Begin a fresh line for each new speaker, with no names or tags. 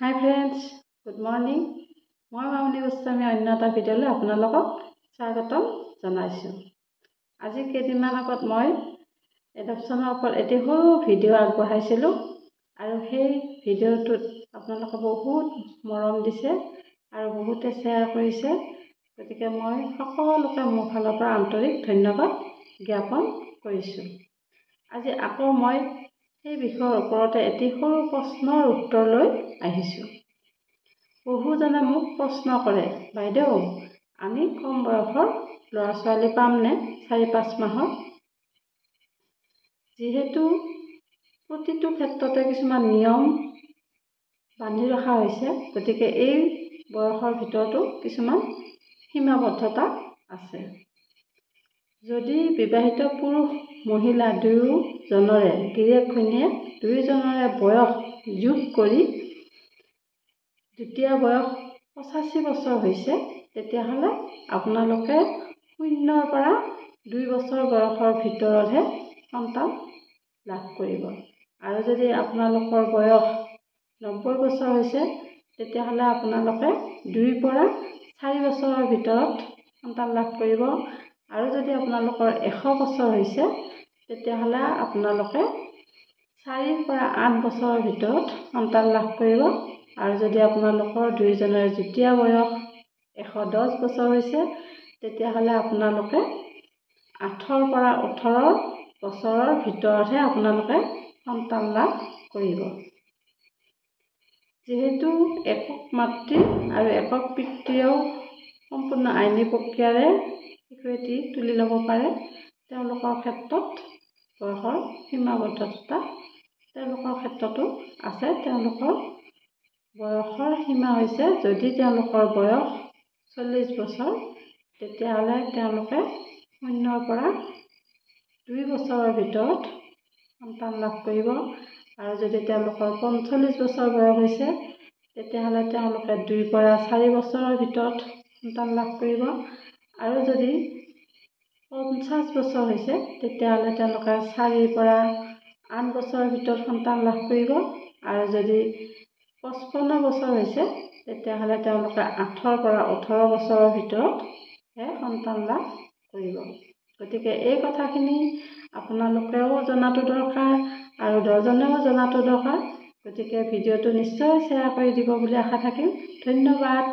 হাই friends, good morning. মই মামনি গোস্বামী অন্য এটা ভিডিঅ'লৈ আপোনালোকক স্বাগতম জনাইছোঁ। আজি কেইদিনমান আগত মই এডপশ্যনৰ ওপৰত এটি সৰু ভিডিঅ' আগবঢ়াইছিলোঁ আৰু সেই ভিডিঅ'টোত আপোনালোকে বহুত মৰম দিছে আৰু বহুতে শ্বেয়াৰ কৰিছে। গতিকে মই সকলোকে মোৰ ফালৰ পৰা আন্তৰিক ধন্যবাদ জ্ঞাপন কৰিছোঁ। আজি আকৌ মই সেই বিষয়ৰ ওপৰতে এটি সৰু প্ৰশ্নৰ উত্তৰ লৈ আহিছোঁ। বহুজনে মোক প্ৰশ্ন কৰে, বাইদেউ আমি কম বয়সৰ ল'ৰা ছোৱালী পামনে 4-5 মাহৰ? যিহেতু প্ৰতিটো ক্ষেত্ৰতে কিছুমান নিয়ম বান্ধি ৰখা হৈছে, গতিকে এই বয়সৰ ভিতৰতো কিছুমান সীমাবদ্ধতা আছে। যদি বিবাহিত পুৰুষ মহিলা দুয়োজনৰে গিৰিয়েক ঘৈণীয়েক দুয়োজনৰে বয়স যোগ কৰি দ্বিতীয় বয়স 85 বছৰ হৈছে, তেতিয়াহ'লে আপোনালোকে 0 পৰা 2 বছৰ বয়সৰ ভিতৰতহে সন্তান লাভ কৰিব। আৰু যদি আপোনালোকৰ বয়স 90 বছৰ হৈছে, তেতিয়াহ'লে আপোনালোকে 2 পৰা 4 বছৰৰ ভিতৰত সন্তান লাভ কৰিব। আৰু যদি আপোনালোকৰ 100 বছৰ হৈছে, তেতিয়াহ'লে আপোনালোকে 4 পৰা 8 বছৰৰ ভিতৰত সন্তান লাভ কৰিব। আৰু যদি আপোনালোকৰ দুয়োজনৰে যুটীয়া বয়স 110 বছৰ হৈছে, তেতিয়াহ'লে আপোনালোকে 8 পৰা 18 বছৰৰ ভিতৰতহে আপোনালোকে সন্তান লাভ কৰিব। যিহেতু একক মাতৃ আৰু একক পিতৃয়েও সম্পূৰ্ণ আইনী প্ৰক্ৰিয়াৰে শিশু এটি তুলি ল'ব পাৰে, তেওঁলোকৰ ক্ষেত্ৰত বয়সৰ সীমাবদ্ধতা তেওঁলোকৰ ক্ষেত্ৰতো আছে। তেওঁলোকৰ বয়সৰ সীমা হৈছে, যদি তেওঁলোকৰ বয়স 40 বছৰ, তেতিয়াহ'লে তেওঁলোকে 0 পৰা 2 বছৰৰ ভিতৰত সন্তান লাভ কৰিব। আৰু যদি তেওঁলোকৰ 45 বছৰ বয়স হৈছে, তেতিয়াহ'লে তেওঁলোকে 2 পৰা 4 বছৰৰ ভিতৰত সন্তান লাভ কৰিব। আৰু যদি 50 বছৰ হৈছে, তেতিয়াহ'লে তেওঁলোকে 4 পৰা 8 বছৰৰ ভিতৰত সন্তান লাভ কৰিব। আৰু যদি 55 বছৰ হৈছে, তেতিয়াহ'লে তেওঁলোকে 8 পৰা 18 বছৰৰ ভিতৰতহে সন্তান লাভ কৰিব। গতিকে এই কথাখিনি আপোনালোকেও জনাটো দৰকাৰ আৰু দহজনেও জনাটো দৰকাৰ। গতিকে ভিডিঅ'টো নিশ্চয় শ্বেয়াৰ কৰি দিব বুলি আশা থাকিল। ধন্যবাদ।